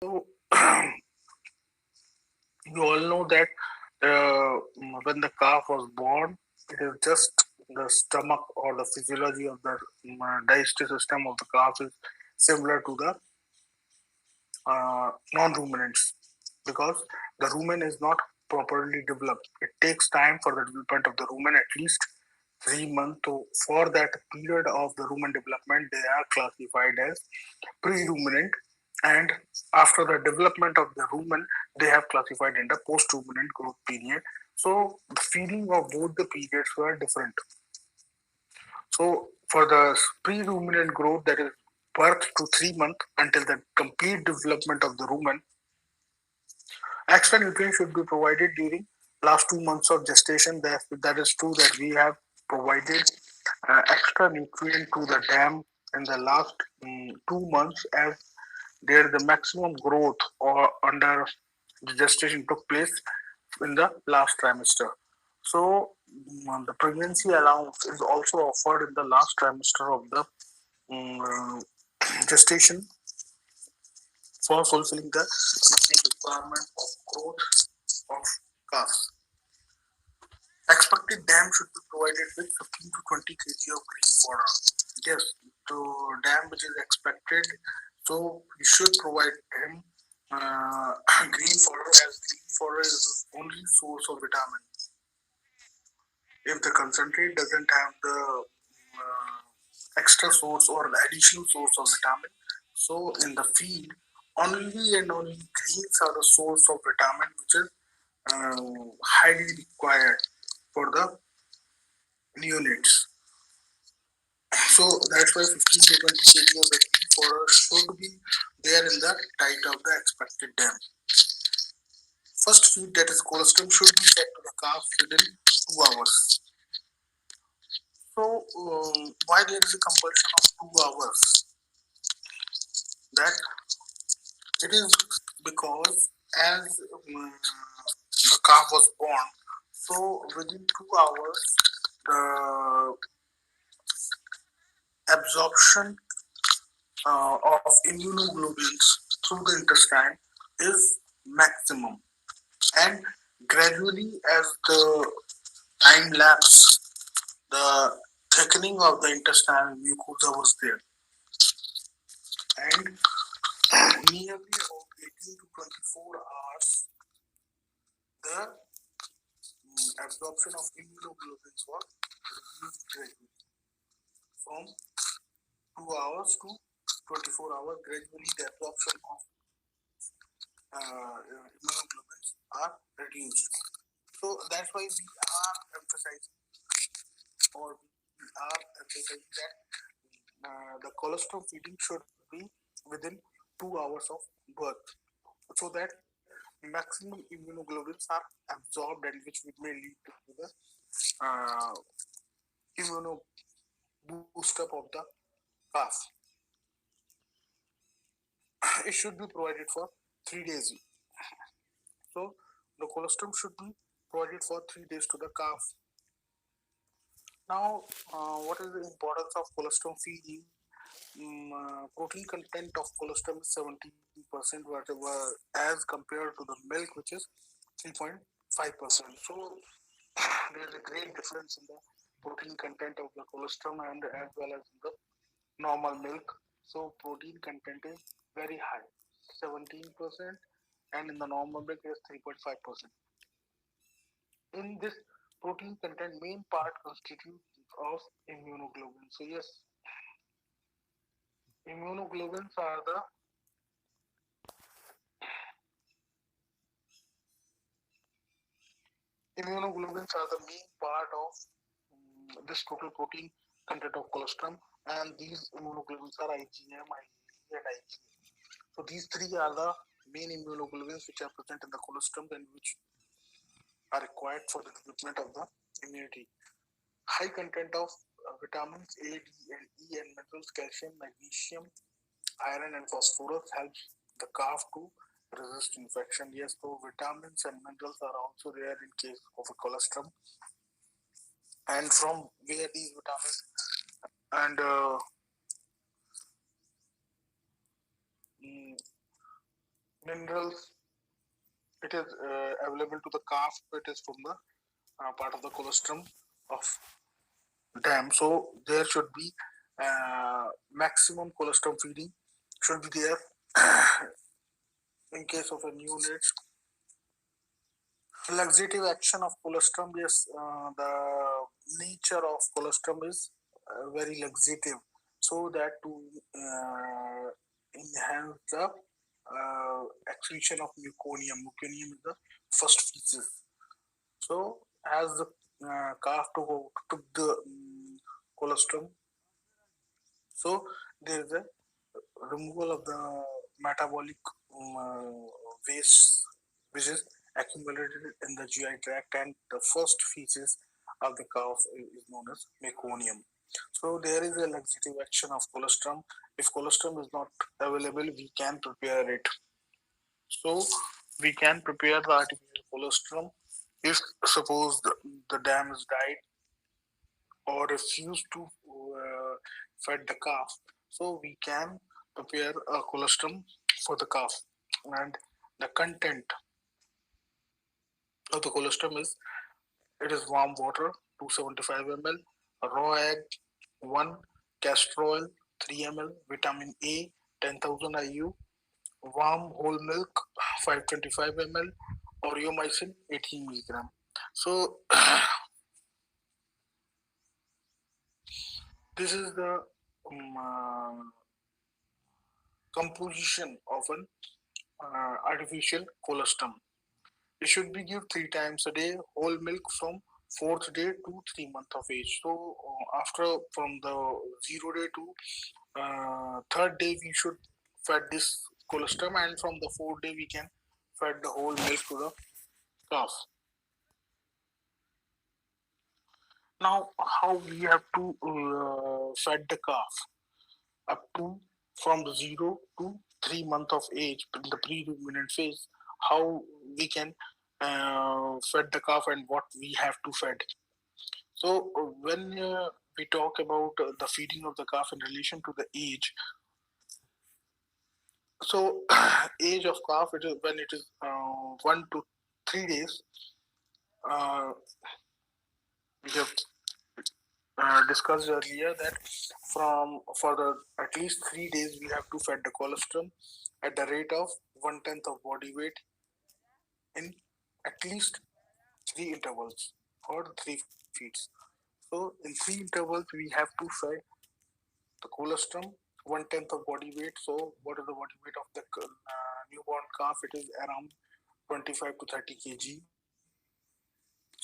So you all know that when the calf was born, it is just the stomach or the physiology of the digestive system of the calf is similar to the non-ruminants because the rumen is not properly developed. It takes time for the development of the rumen, at least 3 months. So for that period of the rumen development, they are classified as pre-ruminant, and after the development of the rumen, they have classified in the post-ruminant growth period. So the feeding of both the periods were different. So for the pre-ruminant growth, that is birth to 3 months until the complete development of the rumen, extra nutrients should be provided during last 2 months of gestation. That is true that we have provided extra nutrient to the dam in the last 2 months, as there the maximum growth or under the gestation took place in the last trimester. So the pregnancy allowance is also offered in the last trimester of the um, gestation for fulfilling the basic requirement of growth of calves. Expected dam should be provided with 15 to 20 kg of green fodder. Yes, the dam which is expected, so we should provide him green fodder, as green fodder is the only source of vitamin. If the concentrate doesn't have the extra source or the additional source of vitamin, so in the field, only and only greens are the source of vitamin which is highly required for the neonates. So that's why 15 to 20 kg of the green fodder should be there in the diet of the expected dam. First feed, that is colostrum, should be fed to the calf within 2 hours. So why there is a compulsion of 2 hours? That it is because as the calf was born, so within 2 hours the absorption of immunoglobulins through the intestine is maximum, and gradually as the time lapse, the thickening of the intestinal mucosa was there, and nearly about 18 to 24 hours the absorption of immunoglobulins was reduced gradually from 2 hours to 24 hours. Gradually the absorption of immunoglobulins are reduced. So that's why we are emphasizing, or we are emphasizing that the colostrum feeding should be within 2 hours of birth, so that maximum immunoglobulins are absorbed, and which may lead to the uh, immuno boost up of the calf. It should be provided for 3 days. So the colostrum should be provided for 3 days to the calf. Now, what is the importance of colostrum feeding? Protein content of colostrum is 17%, whatever, as compared to the milk, which is 3.5%. So there is a great difference in the protein content of the colostrum and as well as in the normal milk. So protein content is very high, 17%, and in the normal milk is 3.5%. In this protein content, main part constitutes of immunoglobulin. So yes, immunoglobulins are the main part of this total protein content of colostrum, and these immunoglobulins are IgM, IgE, and IgA. So these three are the main immunoglobulins which are present in the colostrum and which are required for the development of the immunity. High content of vitamins A, D, and E, and minerals, calcium, magnesium, iron, and phosphorus helps the calf to resist infection. Yes, so vitamins and minerals are also there in case of a colostrum. And from where these vitamins and mm, minerals. It is available to the calf. It is from the part of the colostrum of dam. So there should be maximum colostrum feeding should be there. In case of a neonate, laxative action of colostrum, yes, the nature of colostrum is very laxative, so that to enhance the excretion of meconium. Meconium is the first feces. So as the calf took the colostrum, so there is a removal of the metabolic waste which is accumulated in the GI tract, and the first feces of the calf is known as meconium. So there is a laxative action of colostrum. If colostrum is not available, we can prepare it. So we can prepare the artificial colostrum if suppose the dam is died or refuse to fed the calf. So we can prepare a colostrum for the calf, and the content of the colostrum is it is warm water 275 ml, raw egg 1, castor oil 3 ml, vitamin A 10,000 IU, warm whole milk 525 ml, aureomycin 18 milligram. So this is the composition of an artificial colostrum. It should be given 3 times a day, whole milk from fourth day to 3 months of age. So after from the 0 day to third day, we should fed this colostrum, and from the fourth day we can fed the whole milk to the calf. Now, how we have to fed the calf up to from the 0 to 3 months of age in the pre-ruminant phase? How we can fed the calf and what we have to fed? So when we talk about the feeding of the calf in relation to the age, so age of calf, it is when it is 1 to 3 days. Uh, we have discussed earlier that from for the at least 3 days we have to fed the colostrum at the rate of 1/10 of body weight in at least 3 intervals or 3 feeds. So in 3 intervals we have to fed the colostrum 1/10 of body weight. So what is the body weight of the newborn calf? It is around 25 to 30 kg.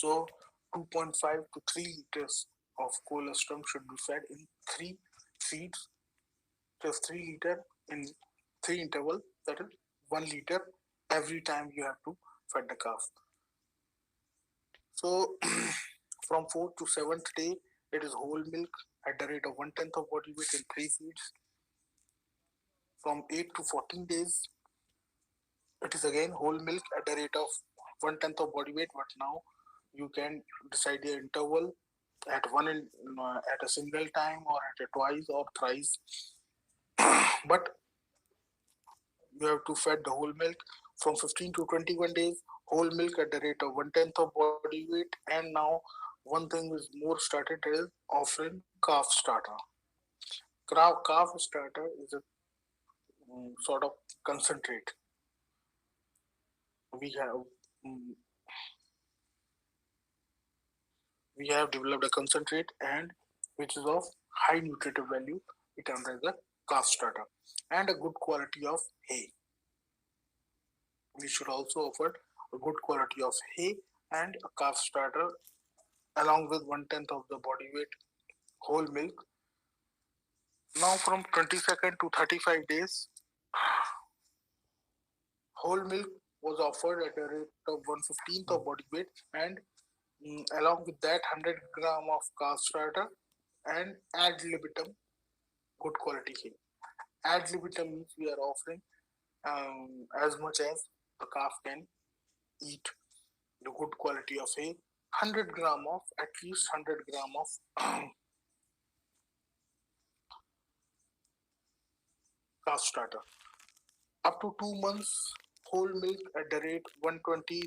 So 2.5 to 3 liters of colostrum should be fed in 3 feeds, plus 3 liter in 3 interval. That is 1 liter every time you have to fed the calf. So from fourth to seventh day, it is whole milk at the rate of 1/10 of body weight in 3 feeds. From 8 to 14 days, it is again whole milk at the rate of 1/10 of body weight. But now you can decide the interval at at a single time or at a twice or thrice. But you have to fed the whole milk from 15 to 21 days, whole milk at the rate of 1/10 of body weight. And now one thing is more started is offering calf starter. Calf starter is a sort of concentrate. We have mm, we have developed a concentrate and which is of high nutritive value. It under the calf starter and a good quality of hay. We should also offer a good quality of hay and a calf starter along with 1/10 of the body weight whole milk. Now from 22nd to 35 days, whole milk was offered at a rate of 1/15 of body weight, and along with that 100 gram of calf starter and ad libitum good quality hay. Ad libitum means we are offering as much as the calf can eat the good quality of hay. 100 gram of at least 100 gram of calf starter. Up to 2 months, whole milk at the rate 120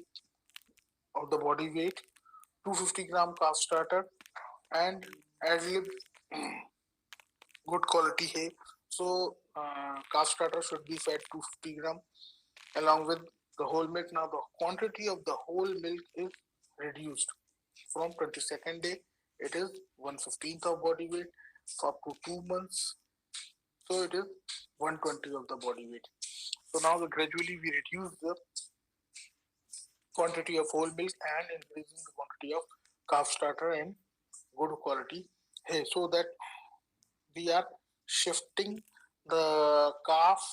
of the body weight, 250 gram calf starter, and ad-lib good quality hay. So calf starter should be fed 250 gram along with the whole milk. Now the quantity of the whole milk is reduced from 22nd day. It is 1/15th of body weight for up to 2 months. So it is 120 of the body weight. So now gradually we reduce the quantity of whole milk and increasing the quantity of calf starter and good quality hay, so that we are shifting the calf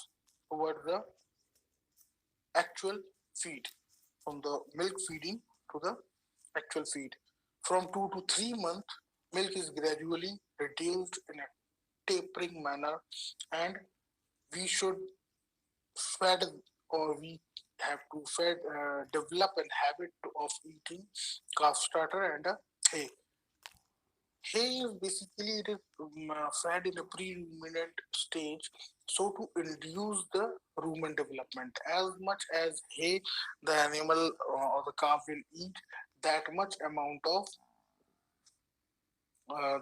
toward the actual feed, from the milk feeding to the actual feed. From 2 to 3 months, milk is gradually reduced in a tapering manner, and we should fed or we have to fed develop a habit of eating calf starter and hay. Hay is basically it is fed in a pre-ruminant stage, so to induce the rumen development. As much as hay the animal or the calf will eat, that much amount of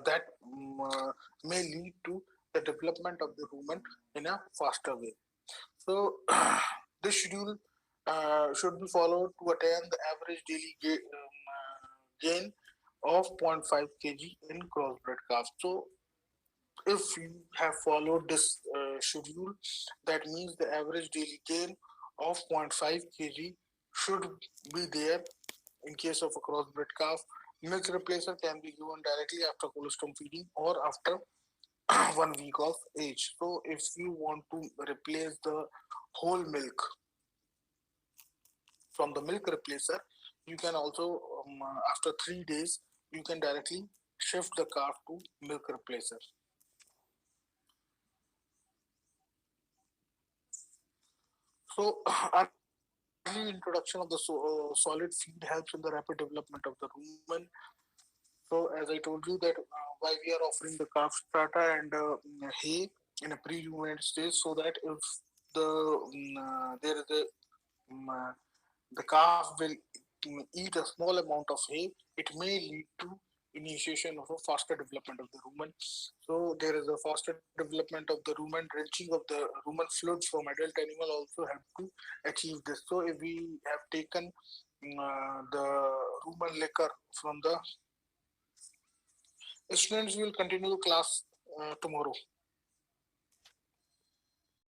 that may lead to the development of the rumen in a faster way. So this schedule should be followed to attain the average daily gain of 0.5 kg in crossbred calves. So if you have followed this schedule, that means the average daily gain of 0.5 kg should be there in case of a crossbred calf. Milk replacer can be given directly after colostrum feeding or after 1 week of age. So if you want to replace the whole milk from the milk replacer, you can also after 3 days you can directly shift the calf to milk replacer. So early introduction of the solid feed helps in the rapid development of the rumen. So as I told you that why we are offering the calf strata and hay in a pre-ruminant stage, so that if there is a the calf will eat a small amount of hay, it may lead to initiation of a faster development of the rumen. So there is a faster development of the rumen. Drenching of the rumen fluids from adult animal also help to achieve this. So if we have taken the rumen liquor from the students, will continue the class tomorrow.